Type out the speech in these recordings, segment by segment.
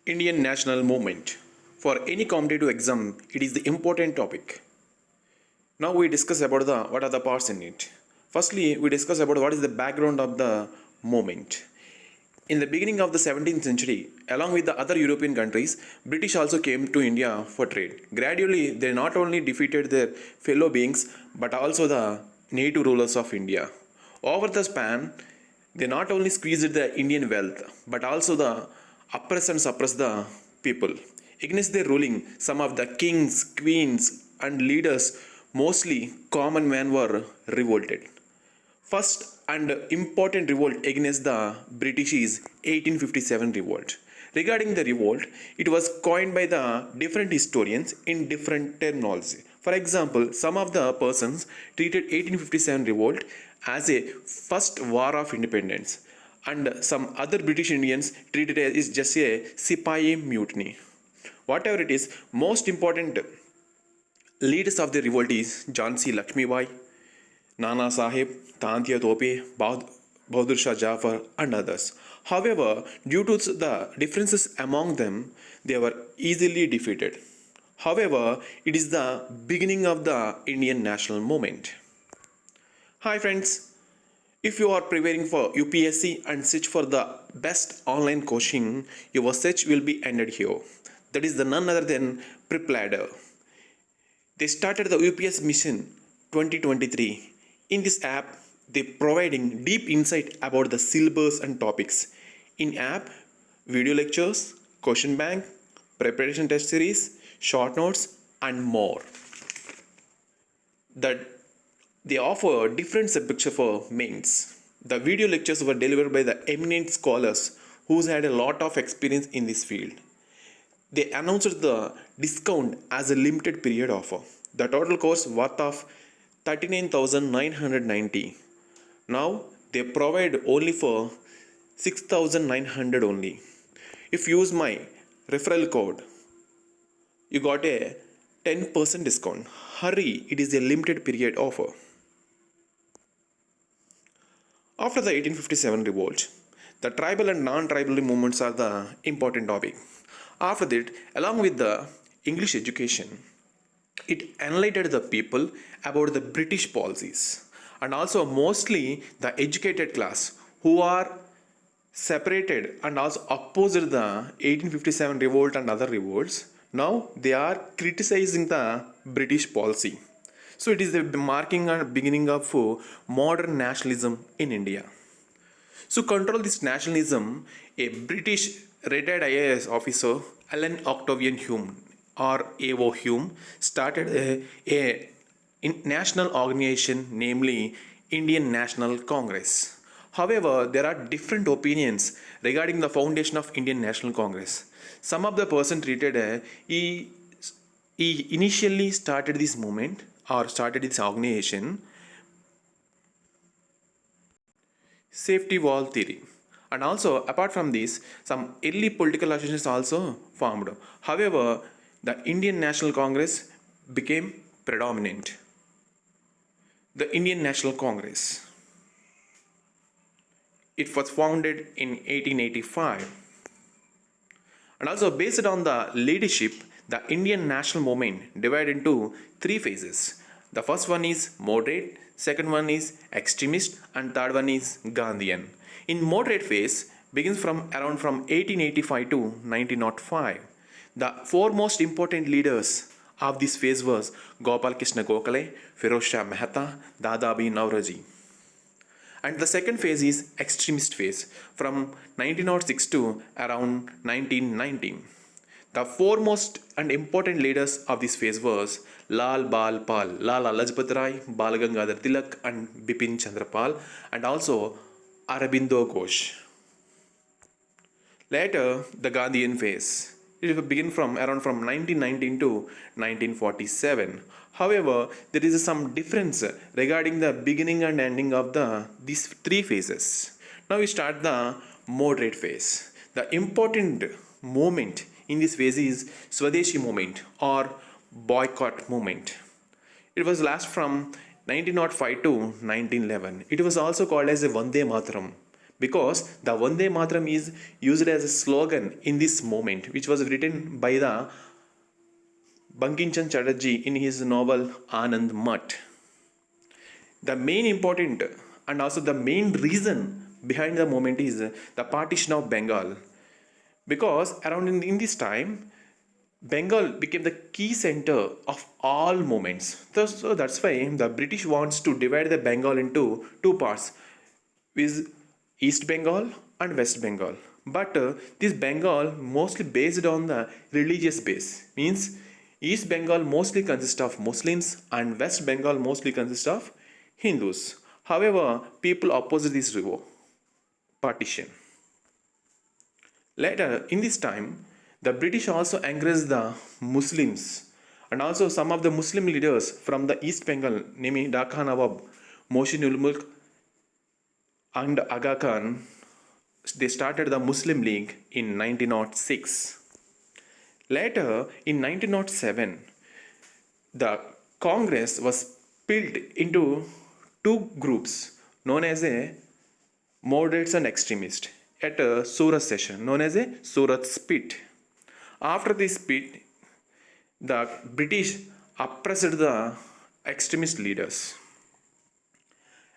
Indian national movement. For any competitive exam, it is the important topic. Now we discuss about what are the parts in it. Firstly, we discuss about what is the background of the movement. In the beginning of the 17th century, along with the other European countries, British also came to India for trade. Gradually, they not only defeated their fellow beings, but also the native rulers of India. Over the span, they not only squeezed the Indian wealth, but also the oppress and suppress the people. Against their ruling, some of the kings, queens, and leaders, mostly common men, were revolted. First and important revolt against the British is 1857 revolt. Regarding the revolt, it was coined by the different historians in different terminology. For example, some of the persons treated 1857 revolt as a first war of independence, and some other British Indians treated it as just a Sipahi mutiny. Whatever it is, most important leaders of the revolt is Jhansi Lakshmibai, Nana Sahib, Tantia Tope, Bahadur Shah Jafar, and others. However, due to the differences among them, they were easily defeated. However, it is the beginning of the Indian national movement. Hi friends, if you are preparing for UPSC and search for the best online coaching, your search will be ended here. That is the none other than Prep Ladder. They started the UPS mission 2023. In this app, they providing deep insight about the syllabus and topics. In app, video lectures, question bank, preparation test series, short notes, and more. That they offer different subjects for mains. The video lectures were delivered by the eminent scholars who had a lot of experience in this field. They announced the discount as a limited period offer. The total course worth of 39,990. Now they provide only for 6,900 only. If you use my referral code, you got a 10% discount. Hurry, it is a limited period offer. After the 1857 revolt, the tribal and non-tribal movements are the important topic. After that, along with the English education, it enlightened the people about the British policies, and also mostly the educated class who are separated and also opposed the 1857 revolt and other revolts. Now they are criticizing the British policy. So it is the marking and beginning of modern nationalism in India. So control this nationalism, a British retired IAS officer, Alan Octavian Hume or A.O. Hume, started a national organization, namely Indian National Congress. However, there are different opinions regarding the foundation of Indian National Congress. Some of the person treated he initially started this movement or started this organization safety wall theory, and also apart from this, some early political associations also formed. However, the Indian National Congress became predominant. The Indian National Congress, it was founded in 1885, and also based on the leadership, the Indian national movement divided into three phases. The first one is moderate, second one is extremist, and third one is Gandhian. In moderate phase begins from around from 1885 to 1905. The four most important leaders of this phase was Gopal Krishna Gokhale, Firoz Shah Mehta, Dadabhai Naoroji. And the second phase is extremist phase from 1906 to around 1919. The foremost and important leaders of this phase was Lal Bal Pal, Lala Lajpat Rai, Bal Gangadhar Tilak, and Bipin Chandra Pal, and also Aurobindo Ghosh. Later, the Gandhian phase. It will begin from around from 1919 to 1947. However, there is some difference regarding the beginning and ending of these three phases. Now we start the moderate phase. The important movement in this phase is Swadeshi movement or Boycott movement. It was last from 1905 to 1911. It was also called as a Vande Mataram because the Vande Mataram is used as a slogan in this moment, which was written by the Bankim Chatterjee in his novel Anand Math. The main important and also the main reason behind the movement is the partition of Bengal, because around in this time Bengal became the key center of all movements. So that's why the British wants to divide the Bengal into two parts, with East Bengal and West Bengal. But this Bengal mostly based on the religious base, means East Bengal mostly consists of Muslims and West Bengal mostly consists of Hindus. However, people opposed this partition. Later, in this time, the British also encouraged the Muslims and also some of the Muslim leaders from the East Bengal, namely Dhaka Nawab, Mohsin Mulk, and Aga Khan. They started the Muslim League in 1906. Later, in 1907, the Congress was split into two groups known as a moderates and extremists at a Surat session known as a Surat split. After this split, the British oppressed the extremist leaders.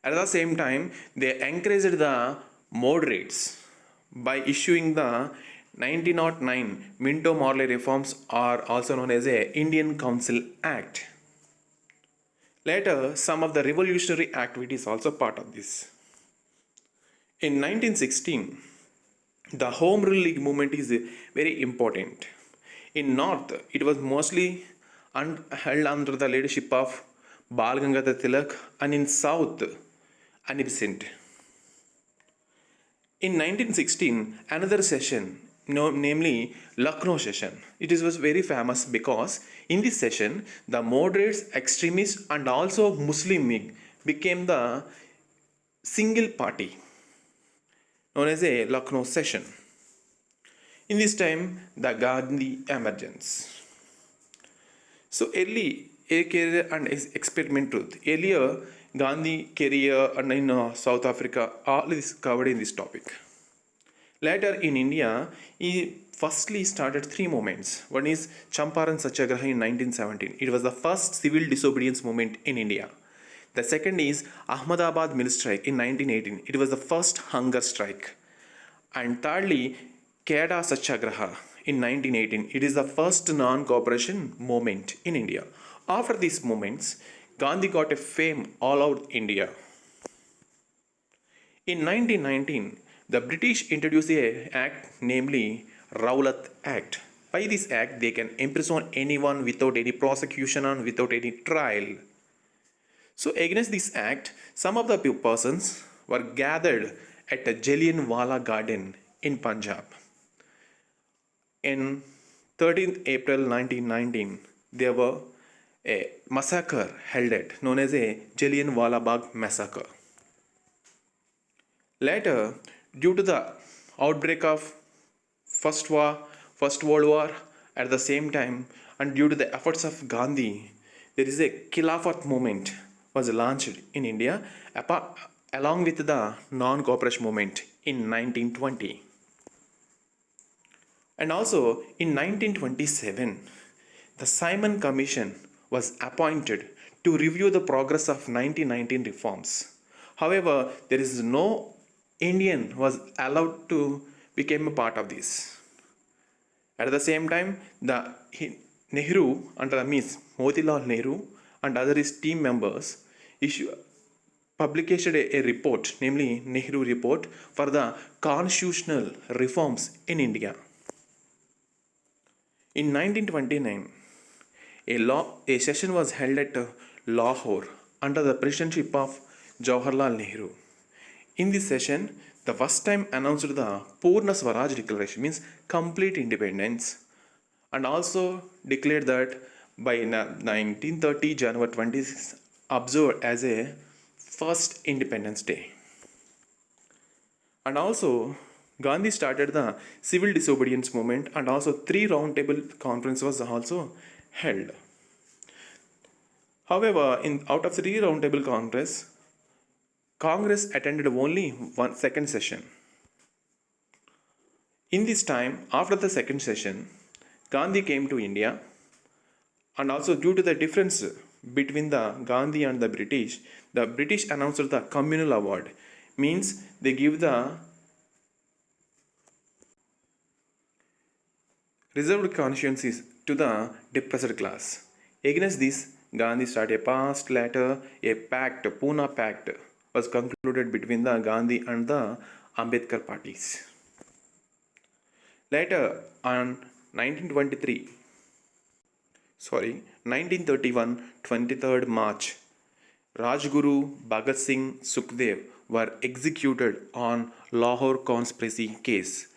At the same time, they encouraged the moderates by issuing the 1909 Minto-Morley reforms, or also known as a Indian Council Act. Later, some of the revolutionary activities also part of this. In 1916, the Home Rule League movement is very important. In North, it was mostly held under the leadership of Bal Gangadhar Tilak, and in South, Annie Besant. In 1916, another session, namely Lucknow session, was very famous because in this session, the moderates, extremists, and also Muslim League became the single party known as a Lucknow session. In this time, the Gandhi emergence. So early career and experiment truth. Earlier, Gandhi career and in South Africa, all is covered in this topic. Later in India, he firstly started three movements. One is Champaran Satyagraha in 1917. It was the first civil disobedience movement in India. The second is Ahmedabad mill strike in 1918. It was the first hunger strike. And thirdly, Kheda Satyagraha in 1918. It is the first non-cooperation movement in India. After these movements, Gandhi got a fame all over India. In 1919, the British introduced an act, namely Rowlatt Act. By this act, they can imprison anyone without any prosecution and without any trial. So against this act, some of the persons were gathered at the Jallianwala garden in Punjab. In 13th April 1919, there were a massacre held at, known as a Jallianwala Bagh massacre. Later, due to the outbreak of First World War at the same time, and due to the efforts of Gandhi, there is a Khilafat movement was launched in India along with the non-cooperation movement in 1920. And also in 1927, the Simon Commission was appointed to review the progress of 1919 reforms. However, there is no Indian was allowed to become a part of this. At the same time, the Nehru and Miss Motilal Nehru and other his team members published a report, namely Nehru Report, for the constitutional reforms in India. In 1929, a session was held at Lahore under the presidency of Jawaharlal Nehru. In this session, the first time announced the Purna Swaraj Declaration, means complete independence, and also declared that by 1930 January 26 observed as a first Independence Day. And also Gandhi started the civil disobedience movement, and also 3 roundtable conference was also held. However, out of 3 roundtable congress, Congress attended only one second session. In this time, after the second session, Gandhi came to India, and also due to the difference between the Gandhi and the British announced the communal award, means they give the reserved consciences to the depressed class. Against this, Gandhi started a past later a pact, Pune Pact, was concluded between the Gandhi and the Ambedkar parties. Later, on 1931, 23rd March, Rajguru, Bhagat Singh, Sukhdev were executed on Lahore conspiracy case.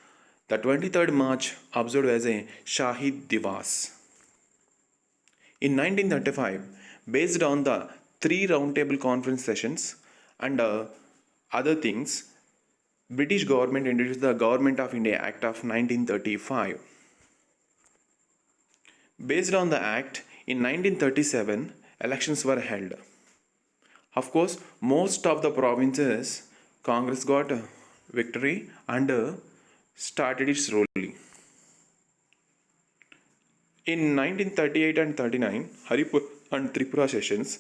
The 23rd March observed as a Shahid Divas. In 1935, based on the three roundtable conference sessions and other things, British government introduced the Government of India Act of 1935. Based on the act, in 1937, elections were held. Of course, most of the provinces, Congress got a victory and started its ruling. In 1938 and 39, Haripur and Tripura sessions,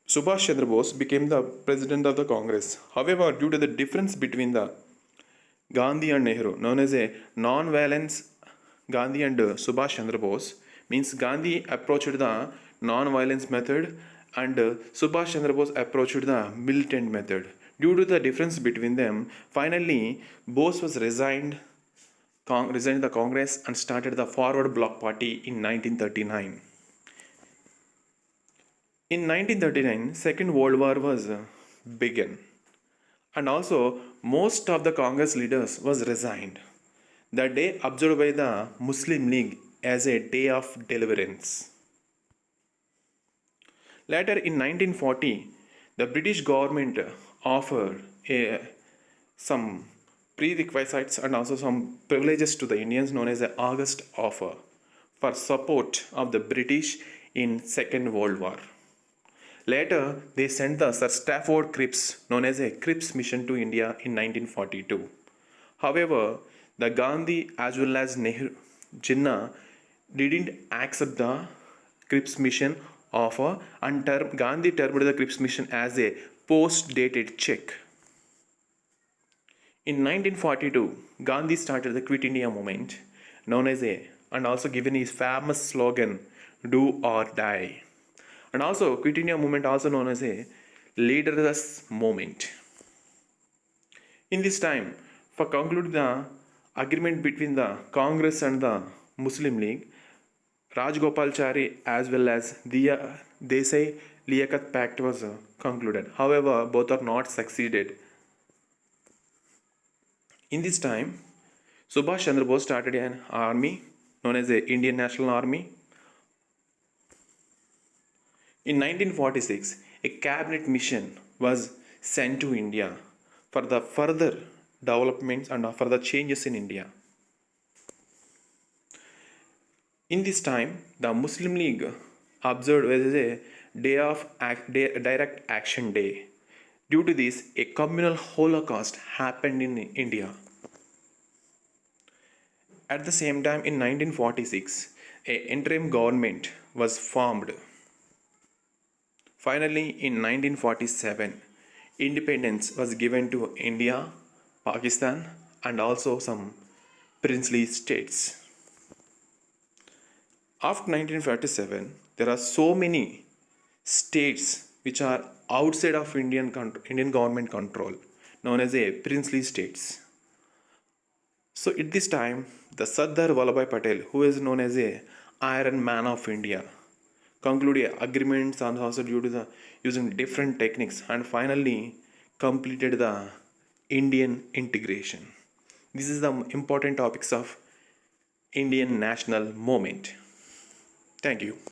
Subhash Chandra Bose became the president of the Congress. However, due to the difference between the Gandhi and Nehru, known as a non-violence, Gandhi and Subhash Chandra Bose, means Gandhi approached the non-violence method and Subhash Chandra Bose approached the militant method. Due to the difference between them, finally Bose was resigned the Congress and started the Forward Bloc Party in 1939. In 1939, Second World War was begun, and also most of the Congress leaders was resigned. The day observed by the Muslim League as a day of deliverance. Later in 1940, the British government offered some prerequisites and also some privileges to the Indians known as the August Offer for support of the British in Second World War. Later, they sent the Sir Stafford Cripps, known as a Cripps mission to India in 1942. However, the Gandhi as well as Nehru, Jinnah didn't accept the Cripps mission offer, and Gandhi termed the Cripps mission as a post-dated check. In 1942, Gandhi started the Quit India movement, known as and also given his famous slogan, "Do or Die." And also, Quit India movement also known as a leaderless movement. In this time, for conclude the agreement between the Congress and the Muslim League, Rajgopalachari as well as Desai Liaquat Pact was concluded. However, both are not succeeded. In this time, Subhash Chandra Bose started an army known as the Indian National Army. In 1946, a cabinet mission was sent to India for the further developments and for the changes in India. In this time, the Muslim League observed as a direct action day. Due to this, a communal holocaust happened in India. At the same time, in 1946, an interim government was formed. Finally, in 1947, independence was given to India, Pakistan, and also some princely states. After 1947, there are so many states which are outside of Indian government control, known as a princely states. So at this time, the Sardar Vallabhbhai Patel, who is known as a Iron Man of India, concluded agreements and also due to the using different techniques and finally completed the Indian integration. This is the important topics of Indian national movement. Thank you.